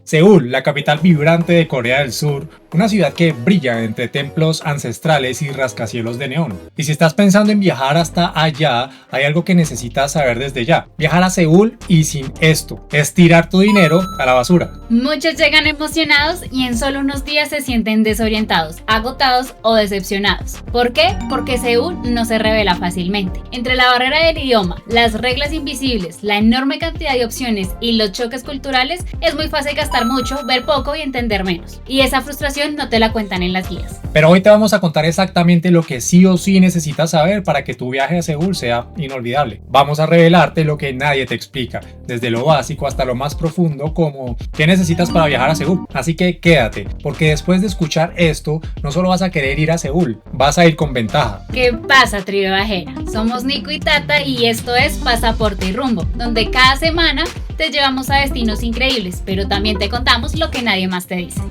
Seúl, la capital vibrante de Corea del Sur, una ciudad que brilla entre templos ancestrales y rascacielos de neón. Y si estás pensando en viajar hasta allá, hay algo que necesitas saber desde ya. Viajar a Seúl y sin esto, es tirar tu dinero a la basura. Muchos llegan emocionados y en solo unos días se sienten desorientados, agotados o decepcionados. ¿Por qué? Porque Seúl no se revela fácilmente. Entre la barrera del idioma, las reglas invisibles, la enorme cantidad de opciones y los choques culturales, es muy fácil gastar mucho, ver poco y entender menos. Y esa frustración no te la cuentan en las guías. Pero hoy te vamos a contar exactamente lo que sí o sí necesitas saber para que tu viaje a Seúl sea inolvidable. Vamos a revelarte lo que nadie te explica, desde lo básico hasta lo más profundo, como qué necesitas para viajar a Seúl. Así que quédate, porque después de escuchar esto, no solo vas a querer ir a Seúl, vas a ir con ventaja. ¿Qué pasa, tribu viajera? Somos Nico y Tata y esto es Pasaporte y Rumbo, donde cada semana te llevamos a destinos increíbles, pero también te contamos lo que nadie más te dice.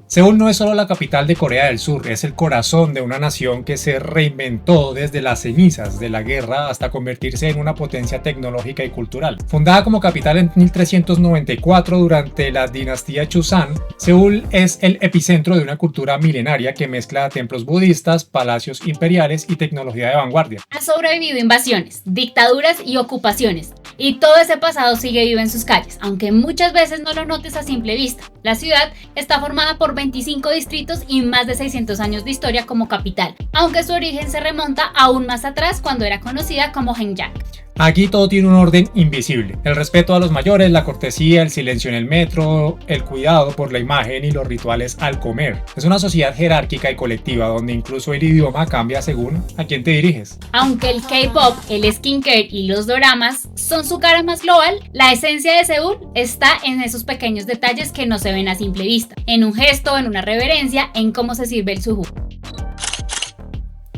Seúl no es solo la capital de Corea del Sur, es el corazón de una nación que se reinventó desde las cenizas de la guerra hasta convertirse en una potencia tecnológica y cultural. Fundada como capital en 1394 durante la dinastía Joseon, Seúl es el epicentro de una cultura milenaria que mezcla templos budistas, palacios imperiales y tecnología de vanguardia. Ha sobrevivido invasiones, dictaduras y ocupaciones, y todo ese pasado sigue vivo en sus calles, aunque muchas veces no lo notes a simple vista. La ciudad está formada por 25 distritos y más de 600 años de historia como capital, aunque su origen se remonta aún más atrás cuando era conocida como Haenyang. Aquí todo tiene un orden invisible: el respeto a los mayores, la cortesía, el silencio en el metro, el cuidado por la imagen y los rituales al comer. Es una sociedad jerárquica y colectiva donde incluso el idioma cambia según a quién te diriges. Aunque el K-pop, el skincare y los doramas son su cara más global, la esencia de Seúl está en esos pequeños detalles que no se ven a simple vista, en un gesto, en una reverencia, en cómo se sirve el suju.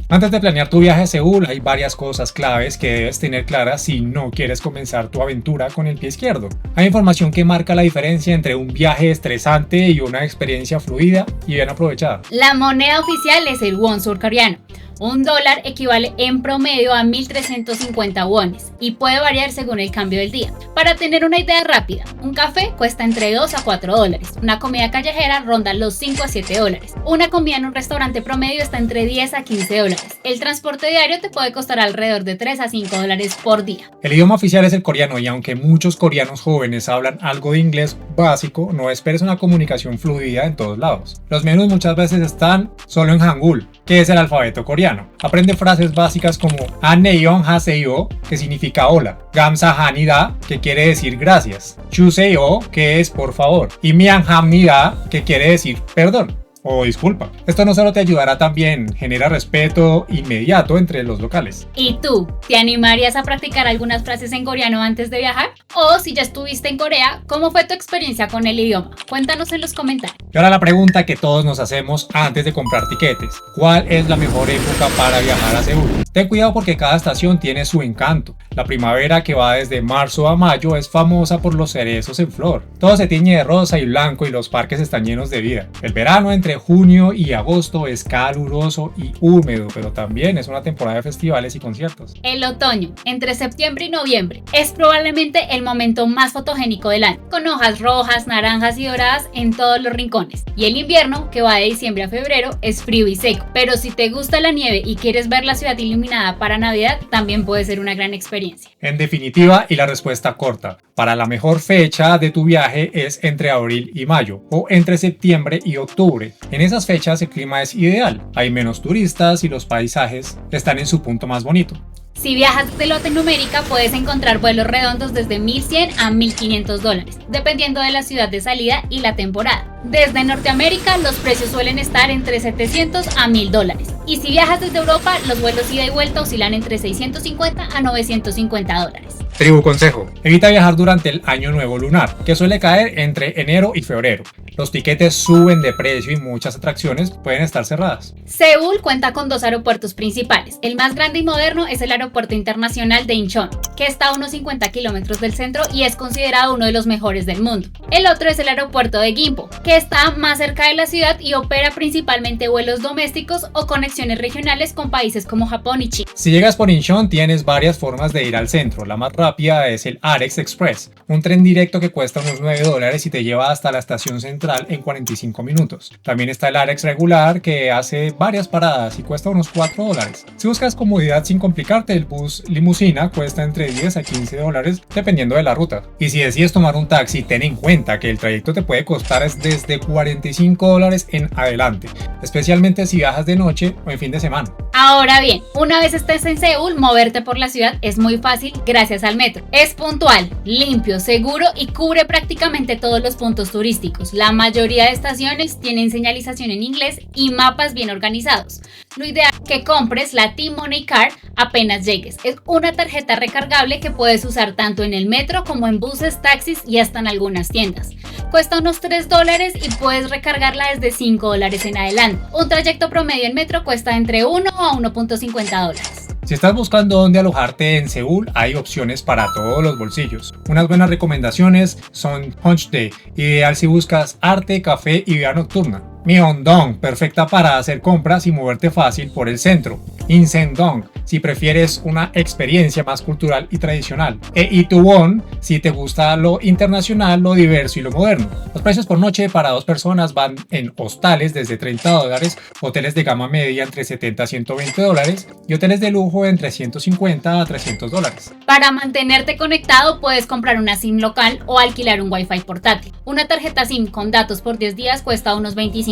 Antes de planear tu viaje a Seúl, hay varias cosas claves que debes tener claras si no quieres comenzar tu aventura con el pie izquierdo. Hay información que marca la diferencia entre un viaje estresante y una experiencia fluida y bien aprovechada. La moneda oficial es el won surcoreano. $1 equivale en promedio a 1.350 wones y puede variar según el cambio del día. Para tener una idea rápida, un café cuesta entre $2 a $4, una comida callejera ronda los $5 a $7, una comida en un restaurante promedio está entre $10 a $15, el transporte diario te puede costar alrededor de $3 a $5 por día. El idioma oficial es el coreano y aunque muchos coreanos jóvenes hablan algo de inglés básico, no esperes una comunicación fluida en todos lados. Los menús muchas veces están solo en Hangul, que es el alfabeto coreano. Aprende frases básicas como Annyeonghaseyo, que significa hola, Gamsahamnida, que quiere decir gracias, Chuseyo, que es por favor, y Mianhamnida, que quiere decir perdón o disculpa. Esto no solo te ayudará, también genera respeto inmediato entre los locales. ¿Y tú? ¿Te animarías a practicar algunas frases en coreano antes de viajar? O si ya estuviste en Corea, ¿cómo fue tu experiencia con el idioma? Cuéntanos en los comentarios. Y ahora la pregunta que todos nos hacemos antes de comprar tiquetes: ¿cuál es la mejor época para viajar a Seúl? Ten cuidado porque cada estación tiene su encanto. La primavera, que va desde marzo a mayo, es famosa por los cerezos en flor. Todo se tiñe de rosa y blanco y los parques están llenos de vida. El verano, entre junio y agosto, es caluroso y húmedo, pero también es una temporada de festivales y conciertos. El otoño, entre septiembre y noviembre, es probablemente el momento más fotogénico del año, con hojas rojas, naranjas y doradas en todos los rincones. Y el invierno, que va de diciembre a febrero, es frío y seco. Pero si te gusta la nieve y quieres ver la ciudad iluminada para Navidad, también puede ser una gran experiencia. En definitiva, y la respuesta corta, para la mejor fecha de tu viaje es entre abril y mayo, o entre septiembre y octubre. En esas fechas el clima es ideal, hay menos turistas y los paisajes están en su punto más bonito. Si viajas desde Latinoamérica, puedes encontrar vuelos redondos desde $1.100 a $1.500, dependiendo de la ciudad de salida y la temporada. Desde Norteamérica, los precios suelen estar entre $700 a $1.000. Y si viajas desde Europa, los vuelos ida y vuelta oscilan entre $650 a $950. Tribu consejo: evita viajar durante el año nuevo lunar, que suele caer entre enero y febrero. Los tiquetes suben de precio y muchas atracciones pueden estar cerradas. Seúl cuenta con dos aeropuertos principales. El más grande y moderno es el Aeropuerto Internacional de Incheon, que está a unos 50 kilómetros del centro y es considerado uno de los mejores del mundo. El otro es el aeropuerto de Gimpo, que está más cerca de la ciudad y opera principalmente vuelos domésticos o conexiones regionales con países como Japón y China. Si llegas por Incheon tienes varias formas de ir al centro. La más rápida es el Arex Express, un tren directo que cuesta unos $9 y te lleva hasta la estación central en 45 minutos. También está el Arex regular que hace varias paradas y cuesta unos $4. Si buscas comodidad sin complicarte, el bus limusina cuesta entre $10 a $15 dependiendo de la ruta. Y si decides tomar un taxi, ten en cuenta que el trayecto te puede costar desde $45 en adelante, especialmente si viajas de noche o en fin de semana. Ahora bien, una vez estés en Seúl, moverte por la ciudad es muy fácil gracias al metro. Es puntual, limpio, seguro y cubre prácticamente todos los puntos turísticos. La mayoría de estaciones tienen señalización en inglés y mapas bien organizados. Lo ideal es que compres la T-Money Card apenas llegues. Es una tarjeta recargable que puedes usar tanto en el metro como en buses, taxis y hasta en algunas tiendas. Cuesta unos $3 y puedes recargarla desde $5 en adelante. Un trayecto promedio en metro cuesta entre 1 a $1.50. Si estás buscando dónde alojarte en Seúl, hay opciones para todos los bolsillos. Unas buenas recomendaciones son Hongdae, ideal si buscas arte, café y vida nocturna. Myeongdong, perfecta para hacer compras y moverte fácil por el centro. Incheon, si prefieres una experiencia más cultural y tradicional. E Itaewon, si te gusta lo internacional, lo diverso y lo moderno. Los precios por noche para 2 personas van en hostales desde $30, hoteles de gama media entre $70 a $120 y hoteles de lujo entre $150 a $300. Para mantenerte conectado puedes comprar una SIM local o alquilar un Wi-Fi portátil. Una tarjeta SIM con datos por 10 días cuesta unos $25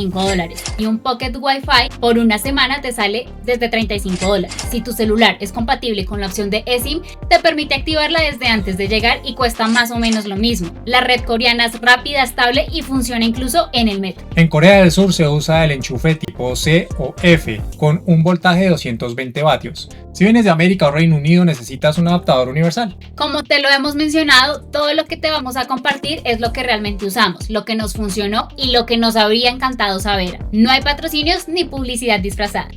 y un Pocket Wi-Fi por una semana te sale desde $35. Si tu celular es compatible con la opción de eSIM, te permite activarla desde antes de llegar y cuesta más o menos lo mismo. La red coreana es rápida, estable y funciona incluso en el metro. En Corea del Sur se usa el enchufe tipo C o F con un voltaje de 220 vatios. Si vienes de América o Reino Unido necesitas un adaptador universal. Como te lo hemos mencionado, todo lo que te vamos a compartir es lo que realmente usamos, lo que nos funcionó y lo que nos habría encantado saber. No hay patrocinios ni publicidad disfrazada.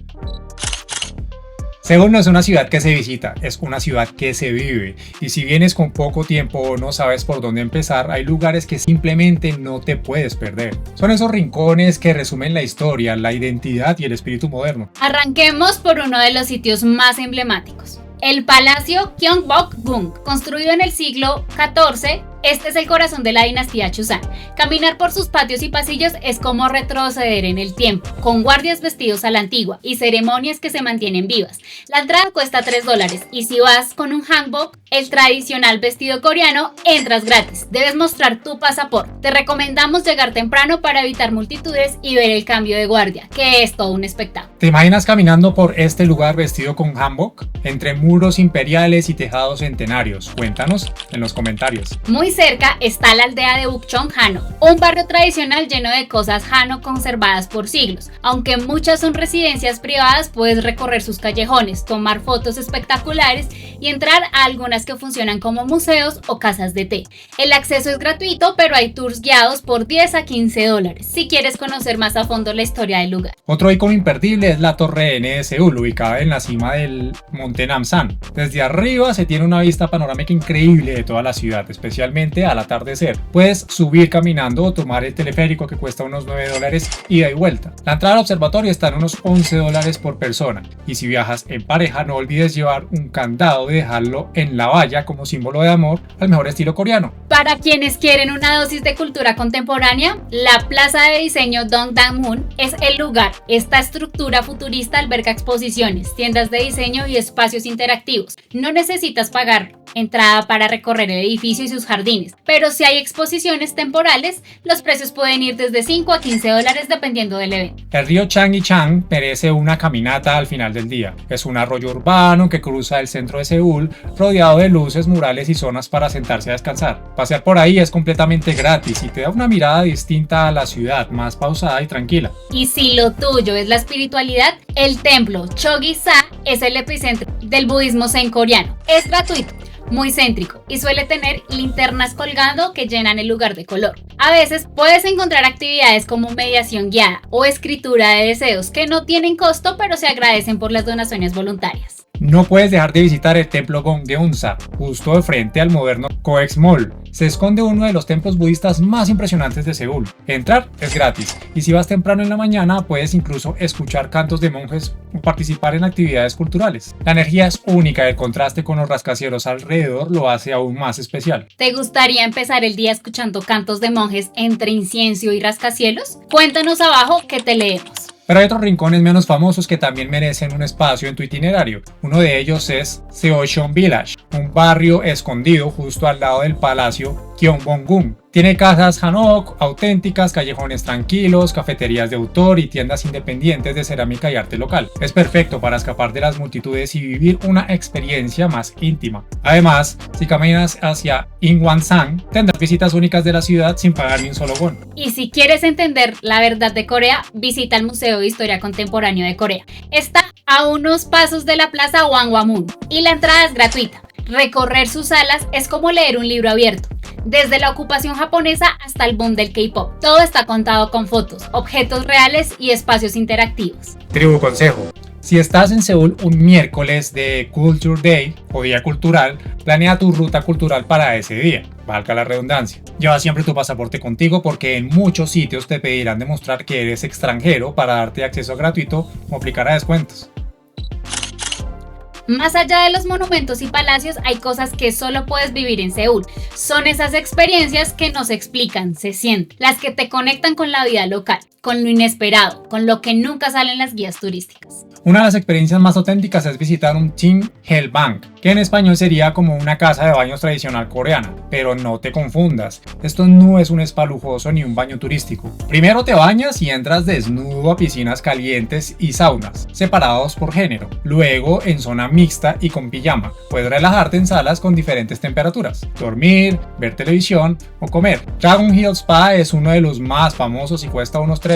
Seúl no es una ciudad que se visita, es una ciudad que se vive. Y si vienes con poco tiempo o no sabes por dónde empezar, hay lugares que simplemente no te puedes perder. Son esos rincones que resumen la historia, la identidad y el espíritu moderno. Arranquemos por uno de los sitios más emblemáticos. El Palacio Gyeongbokgung, construido en el siglo XIV, este es el corazón de la dinastía Joseon. Caminar por sus patios y pasillos es como retroceder en el tiempo, con guardias vestidos a la antigua y ceremonias que se mantienen vivas. La entrada cuesta $3 y si vas con un hanbok, el tradicional vestido coreano, entras gratis. Debes mostrar tu pasaporte. Te recomendamos llegar temprano para evitar multitudes y ver el cambio de guardia, que es todo un espectáculo. ¿Te imaginas caminando por este lugar vestido con hanbok? Entre muros imperiales y tejados centenarios. Cuéntanos en los comentarios. Muy cerca está la aldea de Bukchon Hano, un barrio tradicional lleno de cosas Hano conservadas por siglos. Aunque muchas son residencias privadas, puedes recorrer sus callejones, tomar fotos espectaculares y entrar a algunas que funcionan como museos o casas de té. El acceso es gratuito, pero hay tours guiados por $10 a $15 si quieres conocer más a fondo la historia del lugar. Otro icono imperdible es la Torre N de Seúl, ubicada en la cima del monte Namsan. Desde arriba se tiene una vista panorámica increíble de toda la ciudad, especialmente al atardecer. Puedes subir caminando o tomar el teleférico que cuesta unos $9 ida y vuelta. La entrada al observatorio está en unos $11 por persona y si viajas en pareja no olvides llevar un candado y dejarlo en la valla como símbolo de amor al mejor estilo coreano. Para quienes quieren una dosis de cultura contemporánea, la Plaza de Diseño Dongdaemun es el lugar. Esta estructura futurista alberga exposiciones, tiendas de diseño y espacios interactivos. No necesitas pagar entrada para recorrer el edificio y sus jardines, pero si hay exposiciones temporales, los precios pueden ir desde $5 a $15 dependiendo del evento. El río Changgichang merece una caminata al final del día. Es un arroyo urbano que cruza el centro de Seúl, rodeado de luces, murales y zonas para sentarse a descansar. Pasear por ahí es completamente gratis y te da una mirada distinta a la ciudad, más pausada y tranquila. Y si lo tuyo es la espiritualidad, el templo Chogysa es el epicentro del budismo zen coreano. Es gratuito. muy céntrico y suele tener linternas colgando que llenan el lugar de color. A veces puedes encontrar actividades como mediación guiada o escritura de deseos que no tienen costo pero se agradecen por las donaciones voluntarias. No puedes dejar de visitar el templo Gongdeunsa, justo de frente al moderno Coex Mall. Se esconde uno de los templos budistas más impresionantes de Seúl. Entrar es gratis y si vas temprano en la mañana puedes incluso escuchar cantos de monjes o participar en actividades culturales. La energía es única y el contraste con los rascacielos alrededor lo hace aún más especial. ¿Te gustaría empezar el día escuchando cantos de monjes entre incienso y rascacielos? Cuéntanos abajo que te leemos. Pero hay otros rincones menos famosos que también merecen un espacio en tu itinerario. Uno de ellos es Seocheon Village, un barrio escondido justo al lado del palacio Gyeongbokgung. Tiene casas hanok auténticas, callejones tranquilos, cafeterías de autor y tiendas independientes de cerámica y arte local. Es perfecto para escapar de las multitudes y vivir una experiencia más íntima. Además, si caminas hacia Ingwansan, tendrás visitas únicas de la ciudad sin pagar ni un solo won. Y si quieres entender la verdad de Corea, visita el Museo de Historia Contemporánea de Corea. Está a unos pasos de la plaza Gwanghwamun y la entrada es gratuita. Recorrer sus salas es como leer un libro abierto. Desde la ocupación japonesa hasta el boom del K-pop, todo está contado con fotos, objetos reales y espacios interactivos. Tribu consejo. Si estás en Seúl un miércoles de Culture Day o Día Cultural, planea tu ruta cultural para ese día, valga la redundancia. Lleva siempre tu pasaporte contigo porque en muchos sitios te pedirán demostrar que eres extranjero para darte acceso gratuito o aplicar a descuentos. Más allá de los monumentos y palacios, hay cosas que solo puedes vivir en Seúl. Son esas experiencias que no se explican, se sienten, las que te conectan con la vida local, con lo inesperado, con lo que nunca sale en las guías turísticas. Una de las experiencias más auténticas es visitar un Tim Hellbang, que en español sería como una casa de baños tradicional coreana, pero no te confundas, esto no es un spa lujoso ni un baño turístico. Primero te bañas y entras desnudo a piscinas calientes y saunas, separados por género, luego en zona mixta y con pijama. Puedes relajarte en salas con diferentes temperaturas, dormir, ver televisión o comer. Dragon Hill Spa es uno de los más famosos y cuesta unos $13.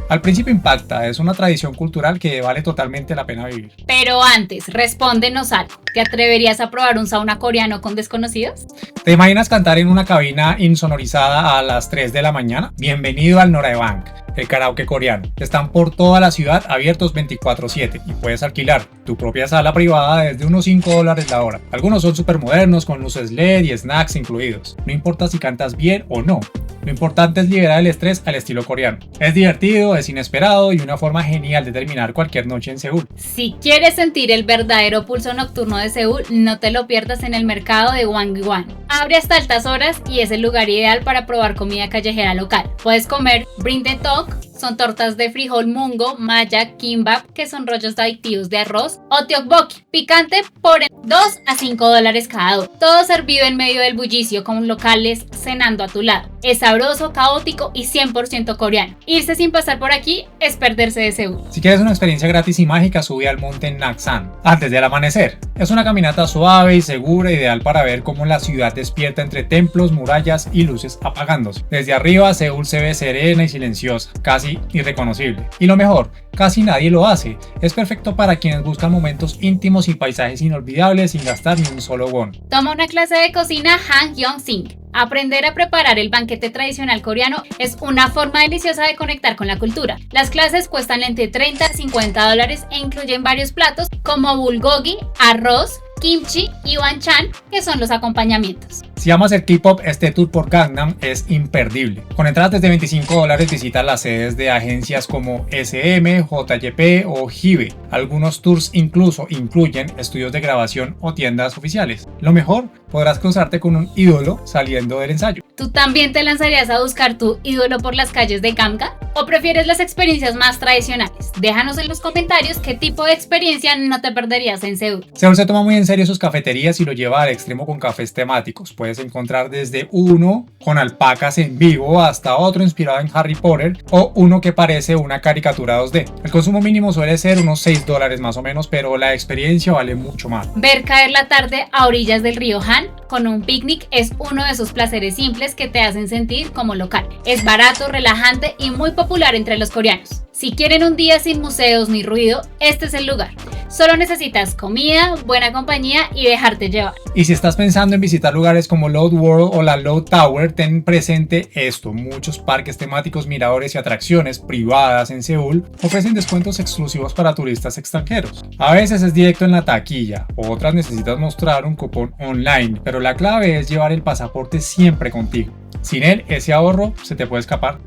Al principio impacta, es una tradición cultural que vale totalmente la pena vivir. Pero antes, respóndenos algo. ¿Te atreverías a probar un sauna coreano con desconocidos? ¿Te imaginas cantar en una cabina insonorizada a las 3 de la mañana? Bienvenido al Noraebang, el karaoke coreano. Están por toda la ciudad abiertos 24/7 y puedes alquilar tu propia sala privada desde unos $5 la hora. Algunos son súper modernos con luces LED y snacks incluidos. No importa si cantas bien o no. Lo importante es liberar el estrés al estilo coreano. Es divertido, es inesperado y una forma genial de terminar cualquier noche en Seúl. Si quieres sentir el verdadero pulso nocturno de Seúl, no te lo pierdas en el mercado de Gwanghwamun. Abre hasta altas horas y es el lugar ideal para probar comida callejera local. Puedes comer brindetok, son tortas de frijol mungo, maya, kimbap, que son rollos adictivos de arroz, o tteokbokki, picante por $2 a $5 cada uno. Todo servido en medio del bullicio con locales cenando a tu lado. Es sabroso, caótico y 100% coreano. Irse sin pasar por aquí es perderse de Seúl. Si quieres una experiencia gratis y mágica, sube al monte Naksan antes del amanecer. Es una caminata suave y segura, ideal para ver cómo la ciudad despierta entre templos, murallas y luces apagándose. Desde arriba, Seúl se ve serena y silenciosa, casi irreconocible. Y lo mejor, casi nadie lo hace. Es perfecto para quienes buscan momentos íntimos y paisajes inolvidables sin gastar ni un solo won. Toma una clase de cocina Han Hyung-sing. Aprender a preparar el banquete tradicional coreano es una forma deliciosa de conectar con la cultura. Las clases cuestan entre $30 a $50 e incluyen varios platos como bulgogi, arroz, kimchi y banchan, que son los acompañamientos. Si amas el K-pop, este tour por Gangnam es imperdible. Con entradas desde $25 visita las sedes de agencias como SM, JYP o Hybe. Algunos tours incluso incluyen estudios de grabación o tiendas oficiales. Lo mejor, podrás cruzarte con un ídolo saliendo del ensayo. ¿Tú también te lanzarías a buscar tu ídolo por las calles de Gangnam? ¿O prefieres las experiencias más tradicionales? Déjanos en los comentarios qué tipo de experiencia no te perderías en Seúl. Seúl se toma muy en serio sus cafeterías y lo lleva al extremo con cafés temáticos. Puedes encontrar desde uno con alpacas en vivo hasta otro inspirado en Harry Potter o uno que parece una caricatura 2D. El consumo mínimo suele ser unos $6 más o menos, pero la experiencia vale mucho más. Ver caer la tarde a orillas del río Han con un picnic es uno de esos placeres simples que te hacen sentir como local. Es barato, relajante y muy popular entre los coreanos. Si quieren un día sin museos ni ruido, este es el lugar. Solo necesitas comida, buena compañía y dejarte llevar. Y si estás pensando en visitar lugares como Lotte World o la Lotte Tower, ten presente esto: muchos parques temáticos, miradores y atracciones privadas en Seúl ofrecen descuentos exclusivos para turistas extranjeros. A veces es directo en la taquilla, otras necesitas mostrar un cupón online, pero la clave es llevar el pasaporte siempre contigo. Sin él, ese ahorro se te puede escapar.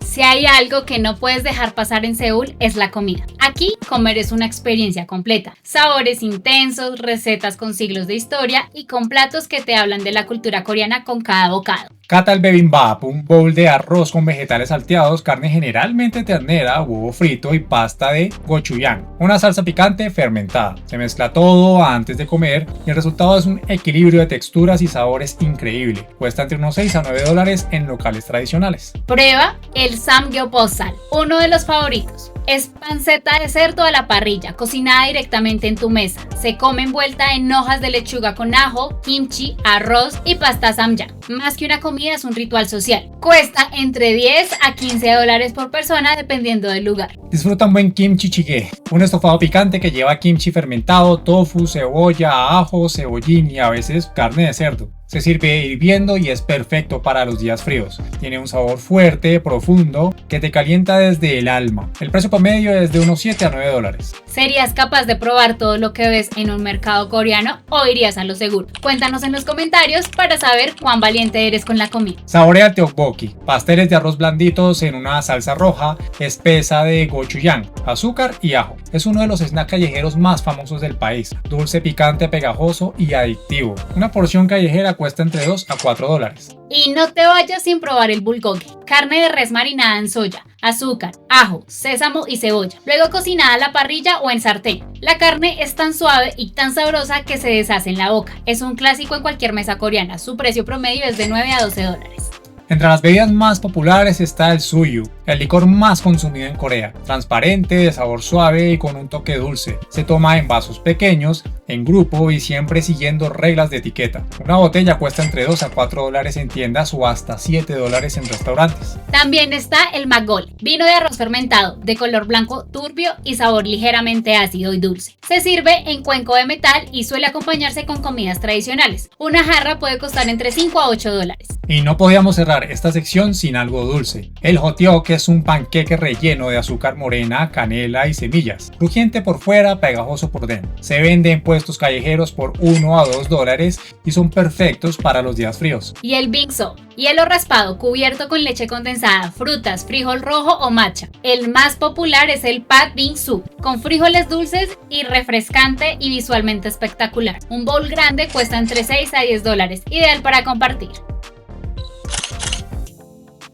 Si hay algo que no puedes dejar pasar en Seúl es la comida. Aquí comer es una experiencia completa. Sabores intensos, recetas con siglos de historia y con platos que te hablan de la cultura coreana con cada bocado. Cata el bibimbap, un bowl de arroz con vegetales salteados, carne generalmente ternera, huevo frito y pasta de gochujang, una salsa picante fermentada. Se mezcla todo antes de comer y el resultado es un equilibrio de texturas y sabores increíble. Cuesta entre unos 6 a 9 dólares en locales tradicionales. Prueba el samgyeopsal, uno de los favoritos. Es panceta de cerdo a la parrilla, cocinada directamente en tu mesa. Se come envuelta en hojas de lechuga con ajo, kimchi, arroz y pasta samjang. Más que una comida, es un ritual social. Cuesta entre 10 a 15 dólares por persona dependiendo del lugar. Disfruta un buen kimchi jjigae, un estofado picante que lleva kimchi fermentado, tofu, cebolla, ajo, cebollín y a veces carne de cerdo. Se sirve hirviendo y es perfecto para los días fríos. Tiene un sabor fuerte, profundo, que te calienta desde el alma. El precio promedio es de unos 7 a 9 dólares. ¿Serías capaz de probar todo lo que ves en un mercado coreano o irías a lo seguro? Cuéntanos en los comentarios para saber cuán valiente eres con la comida. Saborea el tteokbokki, pasteles de arroz blanditos en una salsa roja espesa de gochujang, azúcar y ajo. Es uno de los snacks callejeros más famosos del país. Dulce, picante, pegajoso y adictivo. Una porción callejera cuesta entre 2 a 4 dólares. Y no te vayas sin probar el bulgogi, carne de res marinada en soya, azúcar, ajo, sésamo y cebolla, luego cocinada a la parrilla o en sartén. La carne es tan suave y tan sabrosa que se deshace en la boca. Es un clásico en cualquier mesa coreana. Su precio promedio es de 9 a 12 dólares. Entre las bebidas más populares está el suyu, el licor más consumido en Corea. Transparente, de sabor suave y con un toque dulce. Se toma en vasos pequeños, en grupo y siempre siguiendo reglas de etiqueta. Una botella cuesta entre 2 a 4 dólares en tiendas o hasta 7 dólares en restaurantes. También está el makgeolli, vino de arroz fermentado, de color blanco turbio y sabor ligeramente ácido y dulce. Se sirve en cuenco de metal y suele acompañarse con comidas tradicionales. Una jarra puede costar entre 5 a 8 dólares. Y no podíamos cerrar esta sección sin algo dulce. El hotteok es un panqueque relleno de azúcar morena, canela y semillas. Crujiente por fuera, pegajoso por dentro. Se vende en puestos callejeros por 1 a 2 dólares y son perfectos para los días fríos. Y el bingsu, hielo raspado cubierto con leche condensada, frutas, frijol rojo o matcha. El más popular es el pad bingsu, con frijoles dulces y refrescante y visualmente espectacular. Un bowl grande cuesta entre 6 a 10 dólares, ideal para compartir.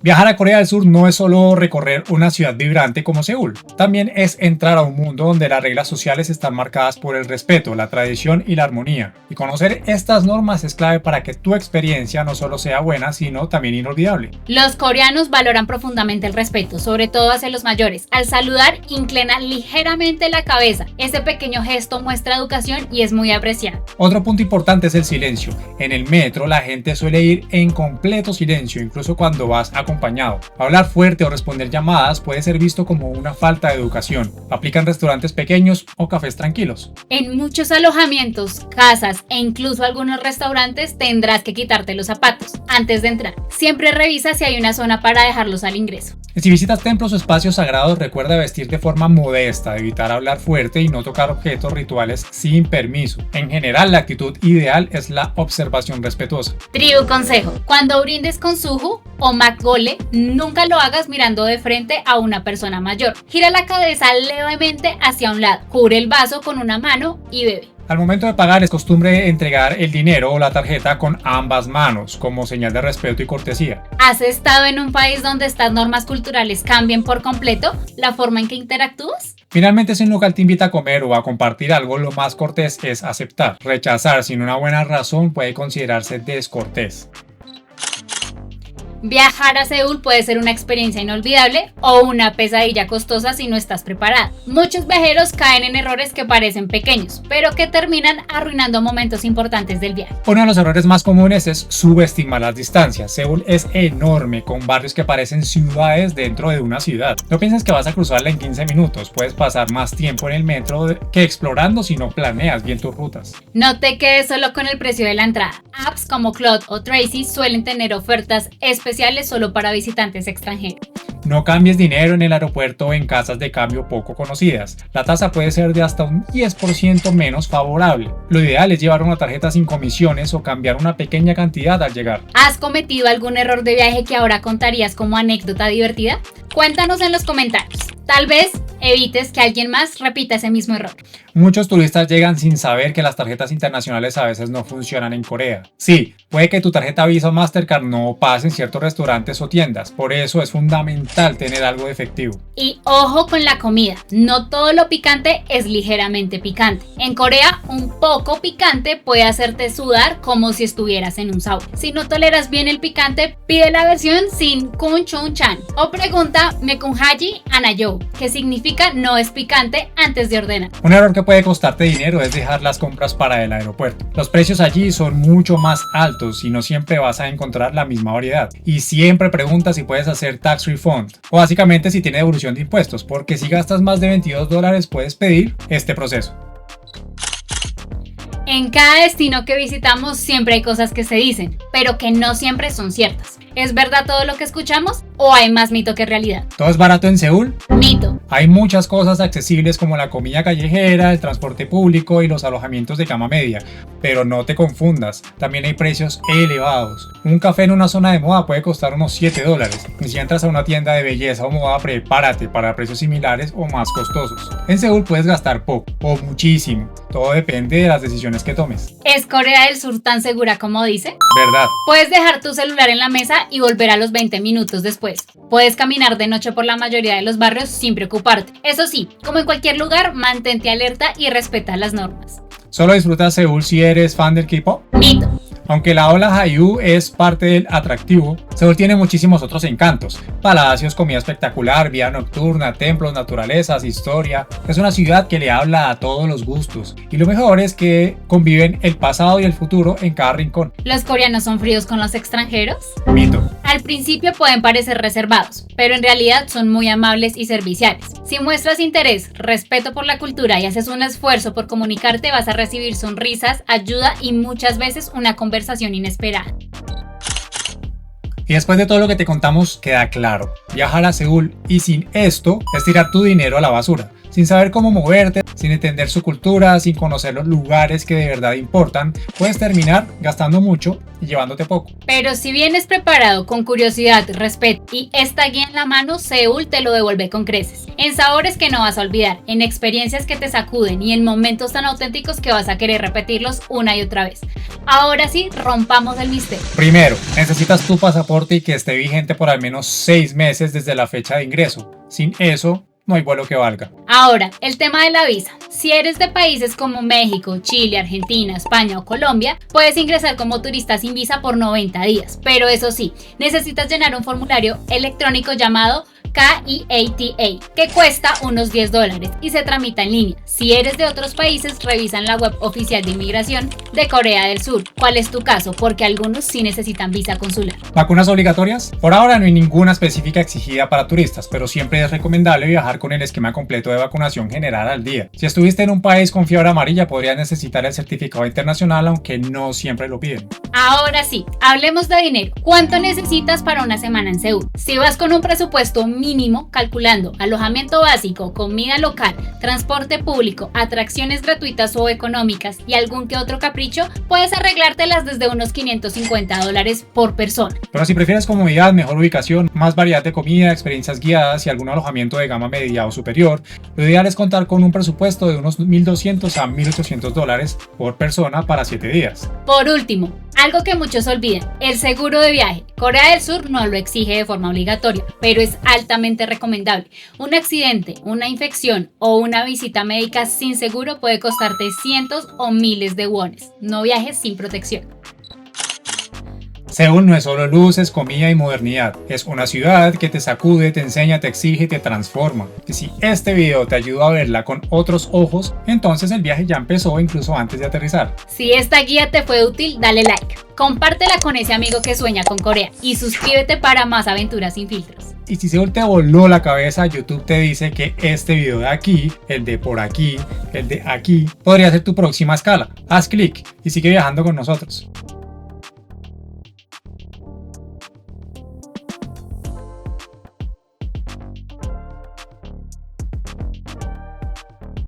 Viajar a Corea del Sur no es solo recorrer una ciudad vibrante como Seúl, también es entrar a un mundo donde las reglas sociales están marcadas por el respeto, la tradición y la armonía. Y conocer estas normas es clave para que tu experiencia no solo sea buena, sino también inolvidable. Los coreanos valoran profundamente el respeto, sobre todo hacia los mayores. Al saludar, inclina ligeramente la cabeza. Ese pequeño gesto muestra educación y es muy apreciado. Otro punto importante es el silencio. En el metro la gente suele ir en completo silencio, incluso cuando vas acompañado. Hablar fuerte o responder llamadas puede ser visto como una falta de educación. Aplica en restaurantes pequeños o cafés tranquilos. En muchos alojamientos, casas e incluso algunos restaurantes tendrás que quitarte los zapatos antes de entrar. Siempre revisa si hay una zona para dejarlos al ingreso. Si visitas templos o espacios sagrados, recuerda vestir de forma modesta, evitar hablar fuerte y no tocar objetos rituales sin permiso. En general, la actitud ideal es la observación respetuosa. Tribu consejo: cuando brindes con suju o makgeolli, nunca lo hagas mirando de frente a una persona mayor. Gira la cabeza levemente hacia un lado, cubre el vaso con una mano y bebe. Al momento de pagar es costumbre entregar el dinero o la tarjeta con ambas manos, como señal de respeto y cortesía. ¿Has estado en un país donde estas normas culturales cambien por completo la forma en que interactúas? Finalmente, si un local te invita a comer o a compartir algo, lo más cortés es aceptar. Rechazar sin una buena razón puede considerarse descortés. Viajar a Seúl puede ser una experiencia inolvidable o una pesadilla costosa si no estás preparado. Muchos viajeros caen en errores que parecen pequeños, pero que terminan arruinando momentos importantes del viaje. Uno de los errores más comunes es subestimar las distancias. Seúl es enorme, con barrios que parecen ciudades dentro de una ciudad. No pienses que vas a cruzarla en 15 minutos, puedes pasar más tiempo en el metro que explorando si no planeas bien tus rutas. No te quedes solo con el precio de la entrada. Apps como Cloud o Tracy suelen tener ofertas especiales solo para visitantes extranjeros. No cambies dinero en el aeropuerto o en casas de cambio poco conocidas. La tasa puede ser de hasta un 10% menos favorable. Lo ideal es llevar una tarjeta sin comisiones o cambiar una pequeña cantidad al llegar. ¿Has cometido algún error de viaje que ahora contarías como anécdota divertida? Cuéntanos en los comentarios. Tal vez evites que alguien más repita ese mismo error. Muchos turistas llegan sin saber que las tarjetas internacionales a veces no funcionan en Corea. Sí, puede que tu tarjeta Visa o Mastercard no pase en ciertos restaurantes o tiendas, por eso es fundamental tener algo de efectivo. Y ojo con la comida, no todo lo picante es ligeramente picante. En Corea, un poco picante puede hacerte sudar como si estuvieras en un sauna. Si no toleras bien el picante, pide la versión sin kunchunchan o pregunta mekunhaji anayo, que significa no es picante antes de ordenar. Un error que puede costarte dinero es dejar las compras para el aeropuerto. Los precios allí son mucho más altos y no siempre vas a encontrar la misma variedad. Y siempre pregunta si puedes hacer tax refund o básicamente si tiene devolución de impuestos, porque si gastas más de $22 puedes pedir este proceso. En cada destino que visitamos siempre hay cosas que se dicen, pero que no siempre son ciertas. ¿Es verdad todo lo que escuchamos o hay más mito que realidad? ¿Todo es barato en Seúl? Mito. Hay muchas cosas accesibles como la comida callejera, el transporte público y los alojamientos de gama media, pero no te confundas, también hay precios elevados. Un café en una zona de moda puede costar unos $7, y si entras a una tienda de belleza o moda, prepárate para precios similares o más costosos. En Seúl puedes gastar poco o muchísimo, todo depende de las decisiones que tomes. ¿Es Corea del Sur tan segura como dice? ¿Verdad? Puedes dejar tu celular en la mesa y volver a los 20 minutos después. Puedes caminar de noche por la mayoría de los barrios sin preocuparte. Eso sí, como en cualquier lugar, mantente alerta y respeta las normas. ¿Solo disfrutas Seúl si eres fan del K-pop? Mito. Aunque la ola Hallyu es parte del atractivo, Seúl tiene muchísimos otros encantos. Palacios, comida espectacular, vida nocturna, templos, naturalezas, historia. Es una ciudad que le habla a todos los gustos. Y lo mejor es que conviven el pasado y el futuro en cada rincón. ¿Los coreanos son fríos con los extranjeros? Mito. Al principio pueden parecer reservados, pero en realidad son muy amables y serviciales. Si muestras interés, respeto por la cultura y haces un esfuerzo por comunicarte, vas a recibir sonrisas, ayuda y muchas veces una conversación inesperada. Y después de todo lo que te contamos, queda claro, viajar a Seúl y sin esto es tirar tu dinero a la basura. Sin saber cómo moverte, sin entender su cultura, sin conocer los lugares que de verdad importan, puedes terminar gastando mucho y llevándote poco. Pero si vienes preparado con curiosidad, respeto y esta guía en la mano, Seúl te lo devuelve con creces. En sabores que no vas a olvidar, en experiencias que te sacuden y en momentos tan auténticos que vas a querer repetirlos una y otra vez. Ahora sí, rompamos el misterio. Primero, necesitas tu pasaporte y que esté vigente por al menos 6 meses desde la fecha de ingreso. Sin eso, no hay vuelo que valga. Ahora, el tema de la visa. Si eres de países como México, Chile, Argentina, España o Colombia, puedes ingresar como turista sin visa por 90 días. Pero eso sí, necesitas llenar un formulario electrónico llamado KEATA, que cuesta unos $10 y se tramita en línea. Si eres de otros países, revisa en la web oficial de inmigración de Corea del Sur cuál es tu caso, porque algunos sí necesitan visa consular. ¿Vacunas obligatorias? Por ahora no hay ninguna específica exigida para turistas, pero siempre es recomendable viajar con el esquema completo de vacunación general al día. Si estuviste en un país con fiebre amarilla, podrías necesitar el certificado internacional, aunque no siempre lo piden. Ahora sí, hablemos de dinero. ¿Cuánto necesitas para una semana en Seúl? Si vas con un presupuesto mínimo, calculando alojamiento básico, comida local, transporte público, atracciones gratuitas o económicas y algún que otro capricho, puedes arreglártelas desde unos $550 por persona. Pero si prefieres comodidad, mejor ubicación, más variedad de comida, experiencias guiadas y algún alojamiento de gama media o superior, lo ideal es contar con un presupuesto de unos $1,200 a $1,800 por persona para 7 días. Por último, algo que muchos olvidan, el seguro de viaje. Corea del Sur no lo exige de forma obligatoria, pero es altamente recomendable. Un accidente, una infección o una visita médica sin seguro puede costarte cientos o miles de wones. No viajes sin protección. Seúl no es solo luces, comida y modernidad, es una ciudad que te sacude, te enseña, te exige y te transforma. Y si este video te ayudó a verla con otros ojos, entonces el viaje ya empezó incluso antes de aterrizar. Si esta guía te fue útil, dale like, compártela con ese amigo que sueña con Corea y suscríbete para más aventuras sin filtros. Y si Seúl te voló la cabeza, YouTube te dice que este video de aquí, el de por aquí, el de aquí, podría ser tu próxima escala. Haz clic y sigue viajando con nosotros.